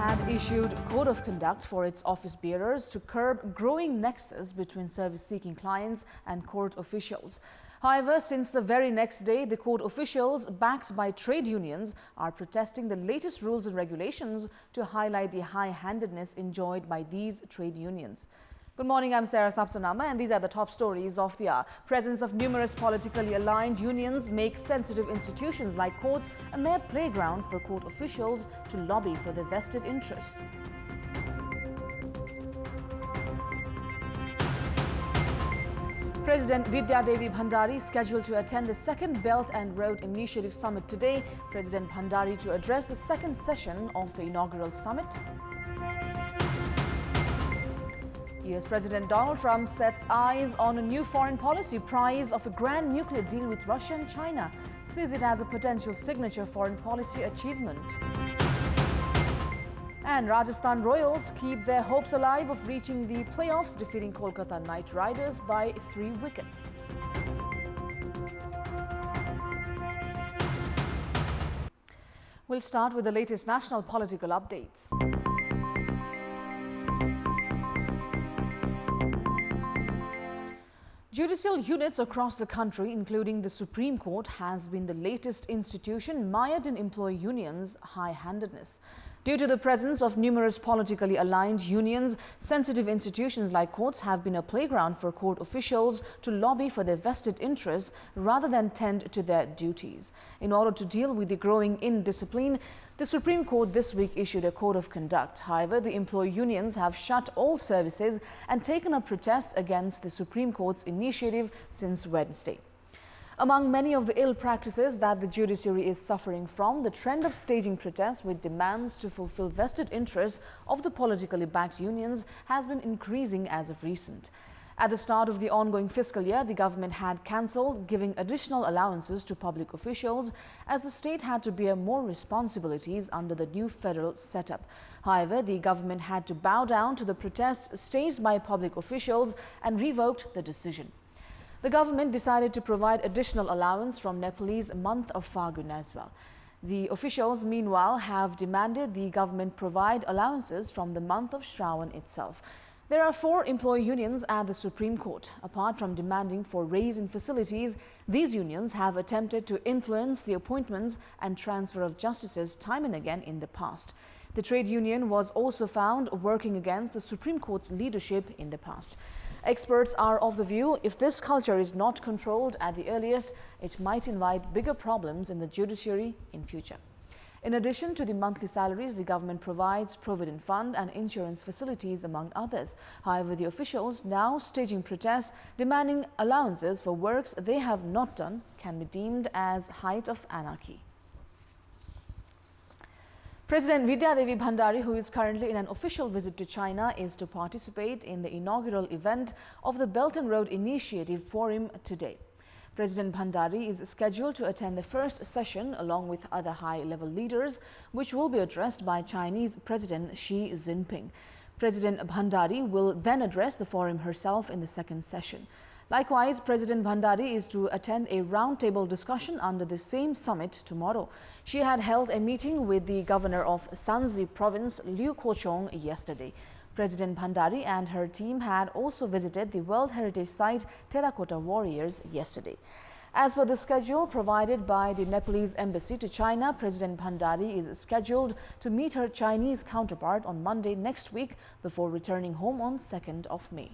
had issued code of conduct for its office bearers to curb growing nexus between service-seeking clients and court officials. However, since the very next day, the court officials, backed by trade unions, are protesting the latest rules and regulations to highlight the high-handedness enjoyed by these trade unions. Good morning, I'm Sarah Sapsanama, and these are the top stories of the hour. Presence of numerous politically aligned unions make sensitive institutions like courts a mere playground for court officials to lobby for their vested interests. President Vidya Devi Bhandari scheduled to attend the second Belt and Road Initiative Summit today. President Bhandari to address the second session of the inaugural summit. US President Donald Trump sets eyes on a new foreign policy prize of a grand nuclear deal with Russia and China, sees it as a potential signature foreign policy achievement. And Rajasthan Royals keep their hopes alive of reaching the playoffs, defeating Kolkata Knight Riders by 3 wickets. We'll start with the latest national political updates. Judicial units across the country, including the Supreme Court, has been the latest institution mired in employee unions' high-handedness. Due to the presence of numerous politically aligned unions, sensitive institutions like courts have been a playground for court officials to lobby for their vested interests rather than tend to their duties. In order to deal with the growing indiscipline, the Supreme Court this week issued a code of conduct. However, the employee unions have shut all services and taken up protests against the Supreme Court's initiative since Wednesday. Among many of the ill practices that the judiciary is suffering from, the trend of staging protests with demands to fulfill vested interests of the politically backed unions has been increasing as of recent. At the start of the ongoing fiscal year, the government had cancelled giving additional allowances to public officials as the state had to bear more responsibilities under the new federal setup. However, the government had to bow down to the protests staged by public officials and revoked the decision. The government decided to provide additional allowance from Nepalese month of Phagun as well. The officials, meanwhile, have demanded the government provide allowances from the month of Shravan itself. There are 4 employee unions at the Supreme Court. Apart from demanding for raise in facilities, these unions have attempted to influence the appointments and transfer of justices time and again in the past. The trade union was also found working against the Supreme Court's leadership in the past. Experts are of the view if this culture is not controlled at the earliest, it might invite bigger problems in the judiciary in future. In addition to the monthly salaries, the government provides provident fund and insurance facilities, among others. However, the officials now staging protests demanding allowances for works they have not done can be deemed as height of anarchy. President Vidya Devi Bhandari, who is currently in an official visit to China, is to participate in the inaugural event of the Belt and Road Initiative Forum today. President Bhandari is scheduled to attend the first session along with other high-level leaders, which will be addressed by Chinese President Xi Jinping. President Bhandari will then address the forum herself in the second session. Likewise, President Bhandari is to attend a roundtable discussion under the same summit tomorrow. She had held a meeting with the governor of Shanxi province, Liu Kochong, yesterday. President Bhandari and her team had also visited the World Heritage Site Terracotta Warriors yesterday. As per the schedule provided by the Nepalese embassy to China, President Bhandari is scheduled to meet her Chinese counterpart on Monday next week before returning home on 2nd of May.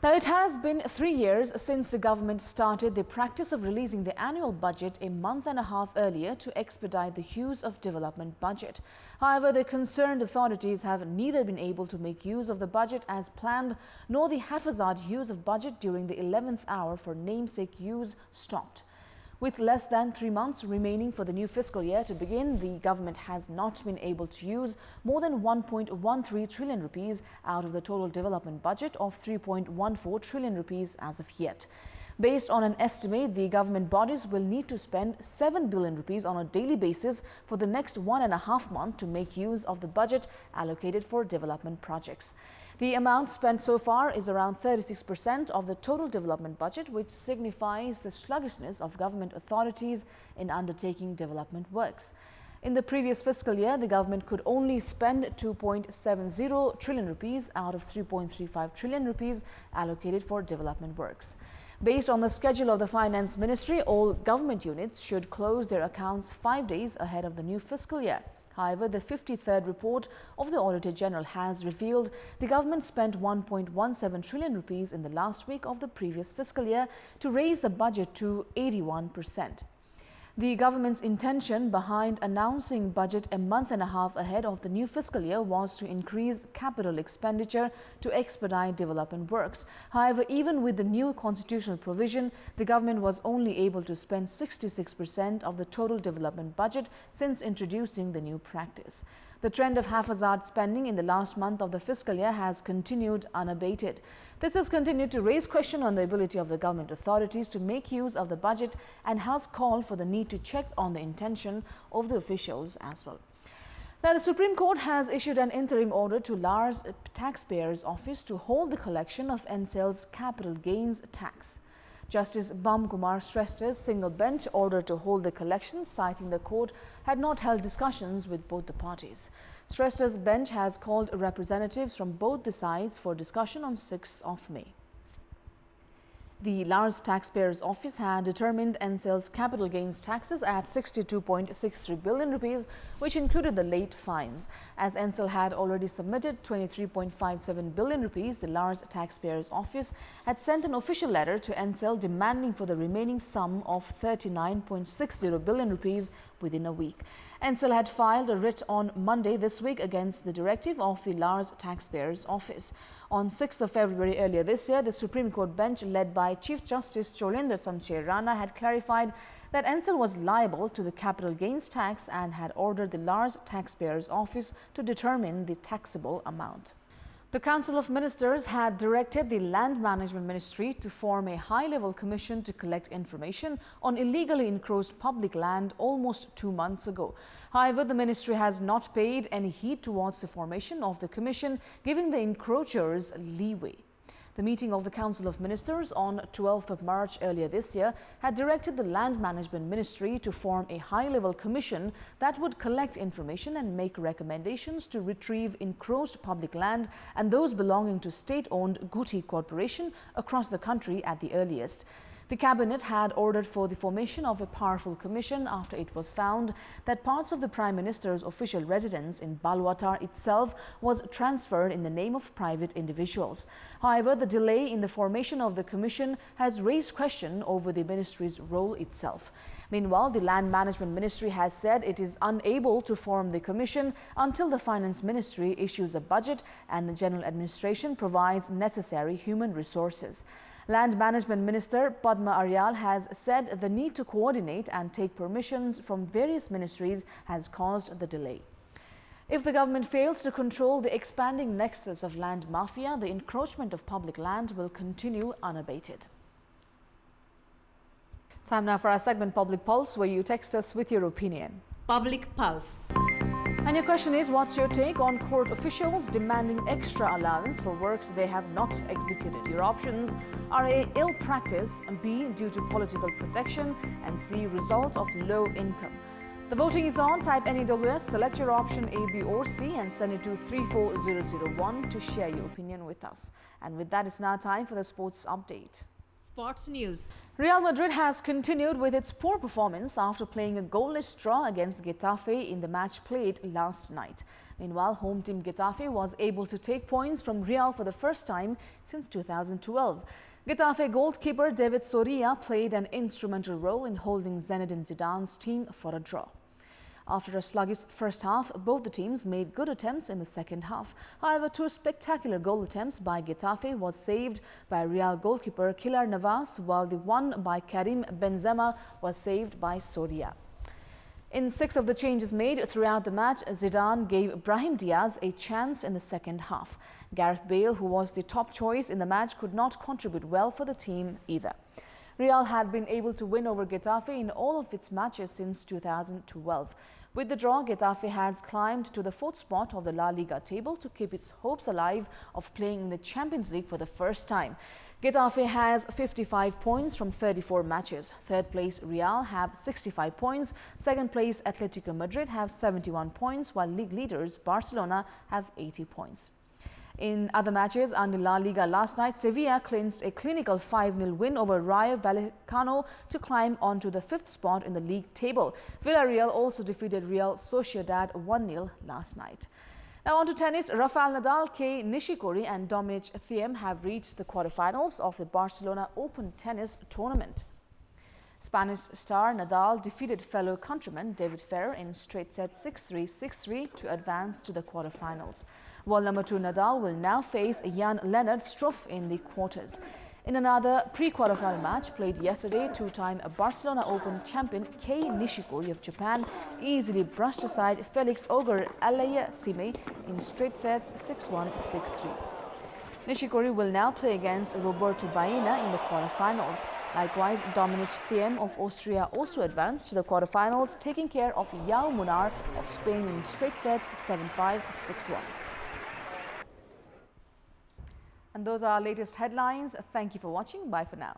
Now, it has been 3 years since the government started the practice of releasing the annual budget a month and a half earlier to expedite the use of development budget. However, the concerned authorities have neither been able to make use of the budget as planned, nor the haphazard use of budget during the 11th hour for namesake use stopped. With less than 3 months remaining for the new fiscal year to begin, the government has not been able to use more than 1.13 trillion rupees out of the total development budget of 3.14 trillion rupees as of yet. Based on an estimate, the government bodies will need to spend 7 billion rupees on a daily basis for the next 1.5 months to make use of the budget allocated for development projects. The amount spent so far is around 36% of the total development budget, which signifies the sluggishness of government authorities in undertaking development works. In the previous fiscal year, the government could only spend 2.70 trillion rupees out of 3.35 trillion rupees allocated for development works. Based on the schedule of the Finance Ministry, all government units should close their accounts 5 days ahead of the new fiscal year. However, the 53rd report of the Auditor General has revealed the government spent 1.17 trillion rupees in the last week of the previous fiscal year to raise the budget to 81%. The government's intention behind announcing budget a month and a half ahead of the new fiscal year was to increase capital expenditure to expedite development works. However, even with the new constitutional provision, the government was only able to spend 66% of the total development budget since introducing the new practice. The trend of haphazard spending in the last month of the fiscal year has continued unabated. This has continued to raise question on the ability of the government authorities to make use of the budget and has called for the need to check on the intention of the officials as well. Now, the Supreme Court has issued an interim order to Lars Taxpayers Office to hold the collection of NCL's capital gains tax. Justice Bam Kumar Shrestha's single bench ordered to hold the collection, citing the court had not held discussions with both the parties. Shrestha's bench has called representatives from both the sides for discussion on 6th of May. The Lars Taxpayers Office had determined NCL's capital gains taxes at 62.63 billion rupees, which included the late fines. As NCL had already submitted 23.57 billion rupees, the Lars Taxpayers Office had sent an official letter to NCL demanding for the remaining sum of 39.60 billion rupees within a week. NCL had filed a writ on Monday this week against the directive of the Lars Taxpayers Office. On 6th of February earlier this year, the Supreme Court bench led by Chief Justice Cholendra Samsher Rana had clarified that NCL was liable to the capital gains tax and had ordered the Lars Taxpayers Office to determine the taxable amount. The Council of Ministers had directed the Land Management Ministry to form a high-level commission to collect information on illegally encroached public land almost 2 months ago. However, the ministry has not paid any heed towards the formation of the commission, giving the encroachers leeway. The meeting of the Council of Ministers on 12th of March earlier this year had directed the Land Management Ministry to form a high-level commission that would collect information and make recommendations to retrieve encroached public land and those belonging to state-owned Guti Corporation across the country at the earliest. The Cabinet had ordered for the formation of a powerful commission after it was found that parts of the Prime Minister's official residence in Balwatar itself was transferred in the name of private individuals. However, the delay in the formation of the commission has raised question over the ministry's role itself. Meanwhile, the Land Management Ministry has said it is unable to form the commission until the Finance Ministry issues a budget and the General Administration provides necessary human resources. Land Management Minister Padma Aryal has said the need to coordinate and take permissions from various ministries has caused the delay. If the government fails to control the expanding nexus of land mafia, the encroachment of public land will continue unabated. Time now for our segment Public Pulse, where you text us with your opinion. Public Pulse. And your question is, what's your take on court officials demanding extra allowance for works they have not executed? Your options are A, ill practice, B, due to political protection, and C, result of low income. The voting is on. Type NEWS, select your option A, B or C and send it to 34001 to share your opinion with us. And with that, it's now time for the sports update. Sports news. Real Madrid has continued with its poor performance after playing a goalless draw against Getafe in the match played last night. Meanwhile, home team Getafe was able to take points from Real for the first time since 2012. Getafe goalkeeper David Soria played an instrumental role in holding Zinedine Zidane's team for a draw. After a sluggish first half, both the teams made good attempts in the second half. However, two spectacular goal attempts by Getafe was saved by Real goalkeeper Keylor Navas, while the one by Karim Benzema was saved by Soria. In 6 of the changes made throughout the match, Zidane gave Brahim Diaz a chance in the second half. Gareth Bale, who was the top choice in the match, could not contribute well for the team either. Real had been able to win over Getafe in all of its matches since 2012. With the draw, Getafe has climbed to the 4th spot of the La Liga table to keep its hopes alive of playing in the Champions League for the first time. Getafe has 55 points from 34 matches. Third place Real have 65 points. Second place Atletico Madrid have 71 points, while league leaders Barcelona have 80 points. In other matches under La Liga last night, Sevilla clinched a clinical 5-0 win over Rayo Vallecano to climb onto the 5th spot in the league table. Villarreal also defeated Real Sociedad 1-0 last night. Now on to tennis. Rafael Nadal, Kei Nishikori and Dominic Thiem have reached the quarterfinals of the Barcelona Open tennis tournament. Spanish star Nadal defeated fellow countryman David Ferrer in straight sets 6-3, 6-3 to advance to the quarterfinals. World number 2 Nadal will now face Jan-Lennard Struff in the quarters. In another pre-quarterfinal match played yesterday, two-time Barcelona Open champion Kei Nishikori of Japan easily brushed aside Felix Auger-Aliassime in straight sets 6-1, 6-3. Nishikori will now play against Roberto Baena in the quarterfinals. Likewise, Dominic Thiem of Austria also advanced to the quarterfinals, taking care of Yao Munar of Spain in straight sets 7-5, 6-1. And those are our latest headlines. Thank you for watching. Bye for now.